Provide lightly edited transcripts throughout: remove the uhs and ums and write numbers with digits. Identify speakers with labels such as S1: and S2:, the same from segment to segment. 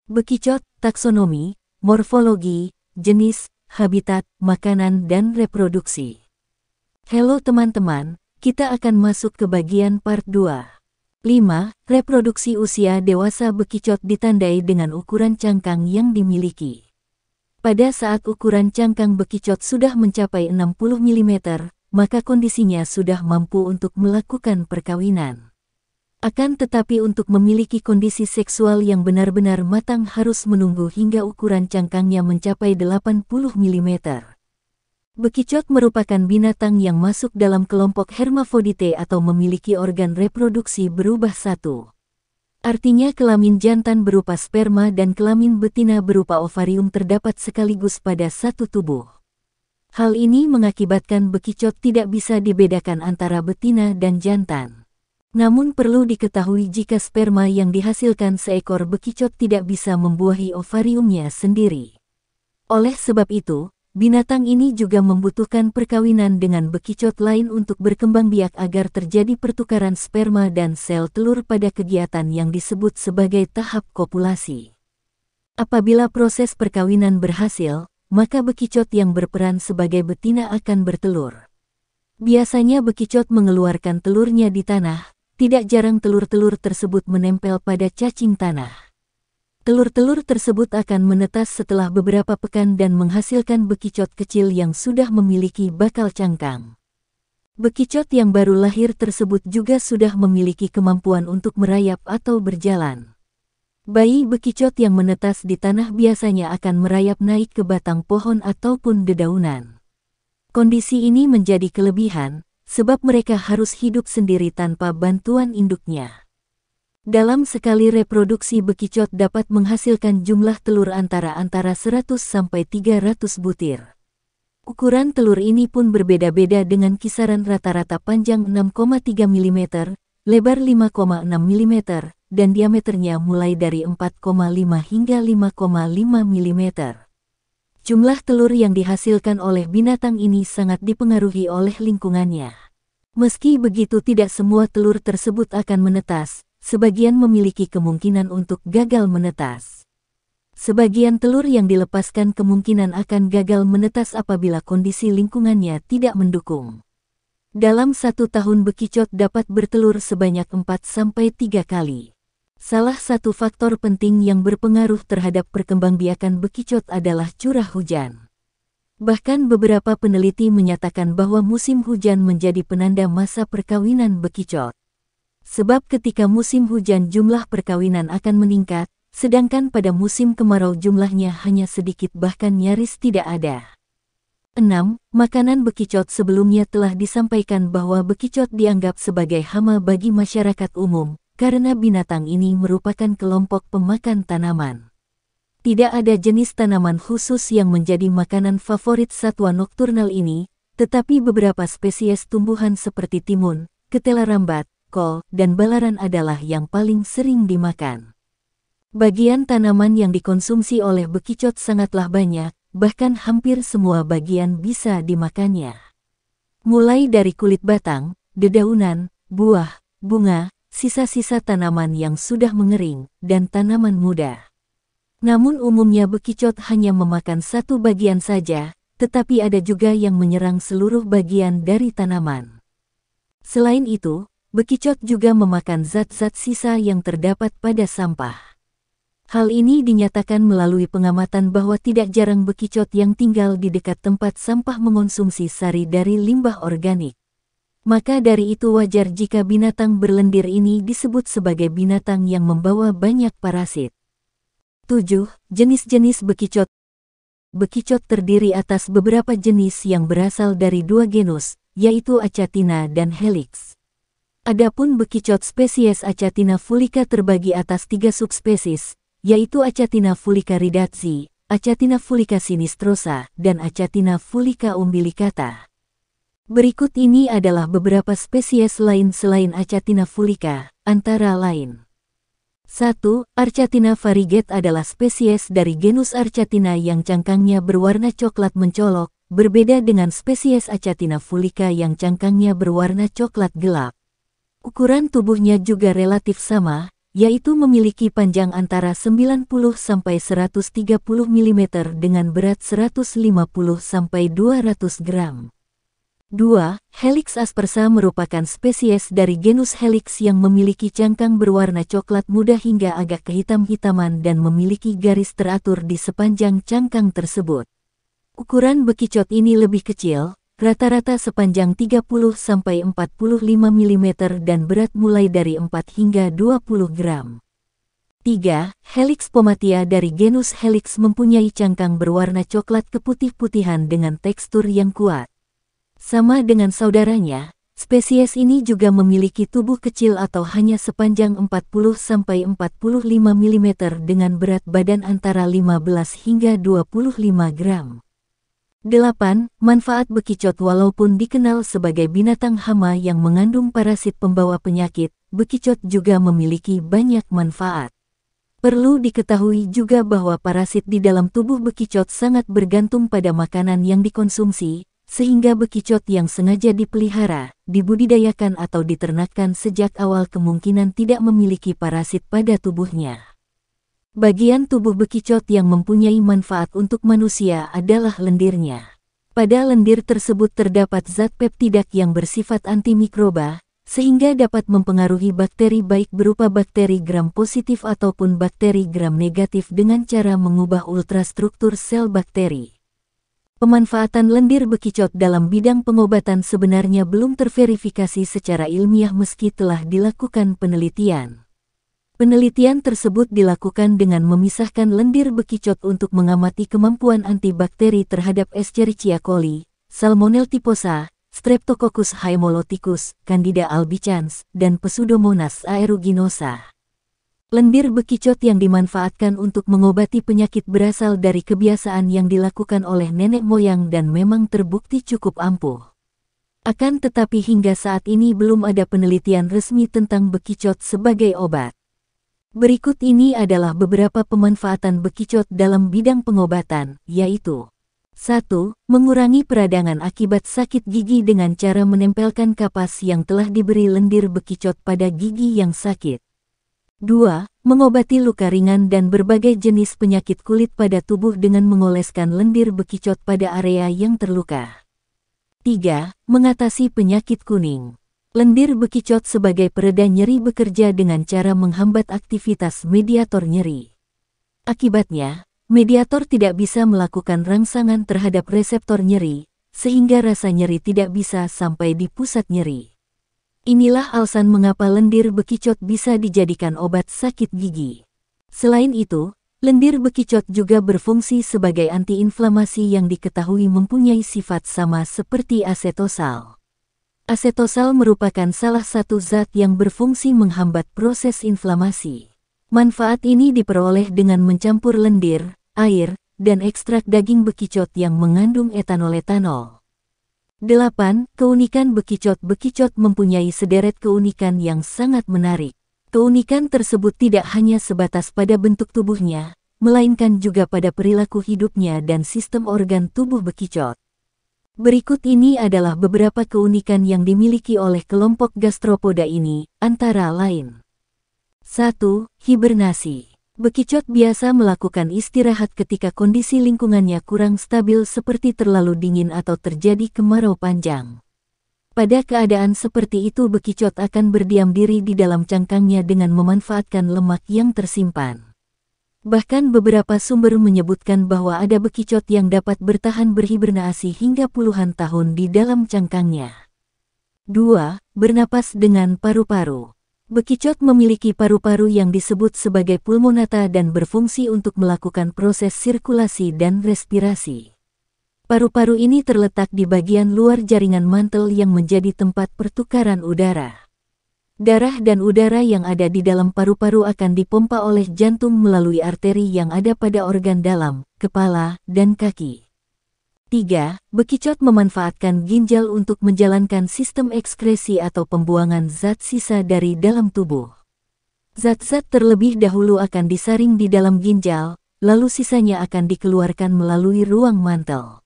S1: Bekicot, taksonomi, morfologi, jenis, habitat, makanan dan reproduksi. Halo teman-teman, kita akan masuk ke bagian part 2. 5. Reproduksi usia dewasa bekicot ditandai dengan ukuran cangkang yang dimiliki. Pada saat ukuran cangkang bekicot sudah mencapai 60 mm, maka kondisinya sudah mampu untuk melakukan perkawinan. Akan tetapi untuk memiliki kondisi seksual yang benar-benar matang harus menunggu hingga ukuran cangkangnya mencapai 80 mm. Bekicot merupakan binatang yang masuk dalam kelompok hermafrodite atau memiliki organ reproduksi berubah satu. Artinya kelamin jantan berupa sperma dan kelamin betina berupa ovarium terdapat sekaligus pada satu tubuh. Hal ini mengakibatkan bekicot tidak bisa dibedakan antara betina dan jantan. Namun perlu diketahui jika sperma yang dihasilkan seekor bekicot tidak bisa membuahi ovariumnya sendiri. Oleh sebab itu, binatang ini juga membutuhkan perkawinan dengan bekicot lain untuk berkembang biak agar terjadi pertukaran sperma dan sel telur pada kegiatan yang disebut sebagai tahap kopulasi. Apabila proses perkawinan berhasil, maka bekicot yang berperan sebagai betina akan bertelur. Biasanya bekicot mengeluarkan telurnya di tanah. Tidak jarang telur-telur tersebut menempel pada cacing tanah. Telur-telur tersebut akan menetas setelah beberapa pekan dan menghasilkan bekicot kecil yang sudah memiliki bakal cangkang. Bekicot yang baru lahir tersebut juga sudah memiliki kemampuan untuk merayap atau berjalan. Bayi bekicot yang menetas di tanah biasanya akan merayap naik ke batang pohon ataupun dedaunan. Kondisi ini menjadi kelebihan, sebab mereka harus hidup sendiri tanpa bantuan induknya. Dalam sekali reproduksi bekicot dapat menghasilkan jumlah telur antara 100 sampai 300 butir. Ukuran telur ini pun berbeda-beda dengan kisaran rata-rata panjang 6,3 mm, lebar 5,6 mm, dan diameternya mulai dari 4,5 hingga 5,5 mm. Jumlah telur yang dihasilkan oleh binatang ini sangat dipengaruhi oleh lingkungannya. Meski begitu tidak semua telur tersebut akan menetas, sebagian memiliki kemungkinan untuk gagal menetas. Sebagian telur yang dilepaskan kemungkinan akan gagal menetas apabila kondisi lingkungannya tidak mendukung. Dalam 1 tahun bekicot dapat bertelur sebanyak 4-3 kali. Salah satu faktor penting yang berpengaruh terhadap perkembangbiakan bekicot adalah curah hujan. Bahkan beberapa peneliti menyatakan bahwa musim hujan menjadi penanda masa perkawinan bekicot. Sebab ketika musim hujan jumlah perkawinan akan meningkat, sedangkan pada musim kemarau jumlahnya hanya sedikit bahkan nyaris tidak ada. 6. Makanan bekicot. Sebelumnya telah disampaikan bahwa bekicot dianggap sebagai hama bagi masyarakat umum, karena binatang ini merupakan kelompok pemakan tanaman. Tidak ada jenis tanaman khusus yang menjadi makanan favorit satwa nokturnal ini, tetapi beberapa spesies tumbuhan seperti timun, ketela rambat, kol, dan balaran adalah yang paling sering dimakan. Bagian tanaman yang dikonsumsi oleh bekicot sangatlah banyak, bahkan hampir semua bagian bisa dimakannya. Mulai dari kulit batang, dedaunan, buah, bunga, sisa-sisa tanaman yang sudah mengering, dan tanaman muda. Namun umumnya bekicot hanya memakan satu bagian saja, tetapi ada juga yang menyerang seluruh bagian dari tanaman. Selain itu, bekicot juga memakan zat-zat sisa yang terdapat pada sampah. Hal ini dinyatakan melalui pengamatan bahwa tidak jarang bekicot yang tinggal di dekat tempat sampah mengonsumsi sari dari limbah organik. Maka dari itu wajar jika binatang berlendir ini disebut sebagai binatang yang membawa banyak parasit. 7. Jenis-jenis bekicot. Bekicot terdiri atas beberapa jenis yang berasal dari 2 genus, yaitu Achatina dan Helix. Adapun bekicot spesies Achatina fulica terbagi atas 3 subspesies, yaitu Achatina fulica ridatzi, Achatina fulica sinistrosa, dan Achatina fulica umbilicata. Berikut ini adalah beberapa spesies lain selain Achatina fulica, antara lain. 1. Archatina variegata adalah spesies dari genus Archatina yang cangkangnya berwarna coklat mencolok, berbeda dengan spesies Achatina fulica yang cangkangnya berwarna coklat gelap. Ukuran tubuhnya juga relatif sama, yaitu memiliki panjang antara 90 sampai 130 mm dengan berat 150 sampai 200 gram. 2. Helix aspersa merupakan spesies dari genus Helix yang memiliki cangkang berwarna coklat muda hingga agak kehitam-hitaman dan memiliki garis teratur di sepanjang cangkang tersebut. Ukuran bekicot ini lebih kecil, rata-rata sepanjang 30 sampai 45 mm dan berat mulai dari 4 hingga 20 gram. 3. Helix pomatia dari genus Helix mempunyai cangkang berwarna coklat keputih-putihan dengan tekstur yang kuat. Sama dengan saudaranya, spesies ini juga memiliki tubuh kecil atau hanya sepanjang 40 sampai 45 mm dengan berat badan antara 15 hingga 25 gram. 8. Manfaat bekicot. Walaupun dikenal sebagai binatang hama yang mengandung parasit pembawa penyakit, bekicot juga memiliki banyak manfaat. Perlu diketahui juga bahwa parasit di dalam tubuh bekicot sangat bergantung pada makanan yang dikonsumsi, sehingga bekicot yang sengaja dipelihara, dibudidayakan atau diternakkan sejak awal kemungkinan tidak memiliki parasit pada tubuhnya. Bagian tubuh bekicot yang mempunyai manfaat untuk manusia adalah lendirnya. Pada lendir tersebut terdapat zat peptidak yang bersifat antimikroba, sehingga dapat mempengaruhi bakteri baik berupa bakteri gram positif ataupun bakteri gram negatif dengan cara mengubah ultrastruktur sel bakteri. Pemanfaatan lendir bekicot dalam bidang pengobatan sebenarnya belum terverifikasi secara ilmiah meski telah dilakukan penelitian. Penelitian tersebut dilakukan dengan memisahkan lendir bekicot untuk mengamati kemampuan antibakteri terhadap Escherichia coli, Salmonella typhosa, Streptococcus haemolyticus, Candida albicans, dan Pseudomonas aeruginosa. Lendir bekicot yang dimanfaatkan untuk mengobati penyakit berasal dari kebiasaan yang dilakukan oleh nenek moyang dan memang terbukti cukup ampuh. Akan tetapi hingga saat ini belum ada penelitian resmi tentang bekicot sebagai obat. Berikut ini adalah beberapa pemanfaatan bekicot dalam bidang pengobatan, yaitu 1. Mengurangi peradangan akibat sakit gigi dengan cara menempelkan kapas yang telah diberi lendir bekicot pada gigi yang sakit. 2. Mengobati luka ringan dan berbagai jenis penyakit kulit pada tubuh dengan mengoleskan lendir bekicot pada area yang terluka. 3. Mengatasi penyakit kuning. Lendir bekicot sebagai pereda nyeri bekerja dengan cara menghambat aktivitas mediator nyeri. Akibatnya, mediator tidak bisa melakukan rangsangan terhadap reseptor nyeri, sehingga rasa nyeri tidak bisa sampai di pusat nyeri. Inilah alasan mengapa lendir bekicot bisa dijadikan obat sakit gigi. Selain itu, lendir bekicot juga berfungsi sebagai antiinflamasi yang diketahui mempunyai sifat sama seperti asetosal. Asetosal merupakan salah satu zat yang berfungsi menghambat proses inflamasi. Manfaat ini diperoleh dengan mencampur lendir, air, dan ekstrak daging bekicot yang mengandung etanol. 8. Keunikan bekicot. Bekicot mempunyai sederet keunikan yang sangat menarik. Keunikan tersebut tidak hanya sebatas pada bentuk tubuhnya, melainkan juga pada perilaku hidupnya dan sistem organ tubuh bekicot. Berikut ini adalah beberapa keunikan yang dimiliki oleh kelompok gastropoda ini, antara lain. 1. Hibernasi. Bekicot biasa melakukan istirahat ketika kondisi lingkungannya kurang stabil seperti terlalu dingin atau terjadi kemarau panjang. Pada keadaan seperti itu bekicot akan berdiam diri di dalam cangkangnya dengan memanfaatkan lemak yang tersimpan. Bahkan beberapa sumber menyebutkan bahwa ada bekicot yang dapat bertahan berhibernasi hingga puluhan tahun di dalam cangkangnya. 2. Bernapas dengan paru-paru. Bekicot memiliki paru-paru yang disebut sebagai pulmonata dan berfungsi untuk melakukan proses sirkulasi dan respirasi. Paru-paru ini terletak di bagian luar jaringan mantel yang menjadi tempat pertukaran udara. Darah dan udara yang ada di dalam paru-paru akan dipompa oleh jantung melalui arteri yang ada pada organ dalam, kepala, dan kaki. 3. Bekicot memanfaatkan ginjal untuk menjalankan sistem ekskresi atau pembuangan zat sisa dari dalam tubuh. Zat-zat terlebih dahulu akan disaring di dalam ginjal, lalu sisanya akan dikeluarkan melalui ruang mantel.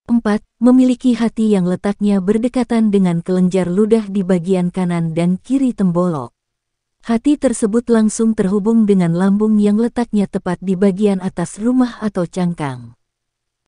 S1: 4. Memiliki hati yang letaknya berdekatan dengan kelenjar ludah di bagian kanan dan kiri tembolok. Hati tersebut langsung terhubung dengan lambung yang letaknya tepat di bagian atas rumah atau cangkang.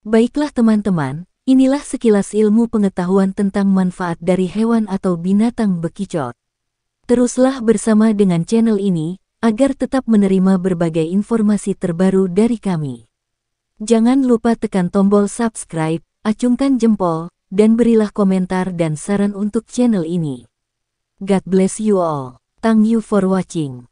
S1: Baiklah teman-teman, inilah sekilas ilmu pengetahuan tentang manfaat dari hewan atau binatang bekicot. Teruslah bersama dengan channel ini, agar tetap menerima berbagai informasi terbaru dari kami. Jangan lupa tekan tombol subscribe, acungkan jempol, dan berilah komentar dan saran untuk channel ini. God bless you all. Thank you for watching.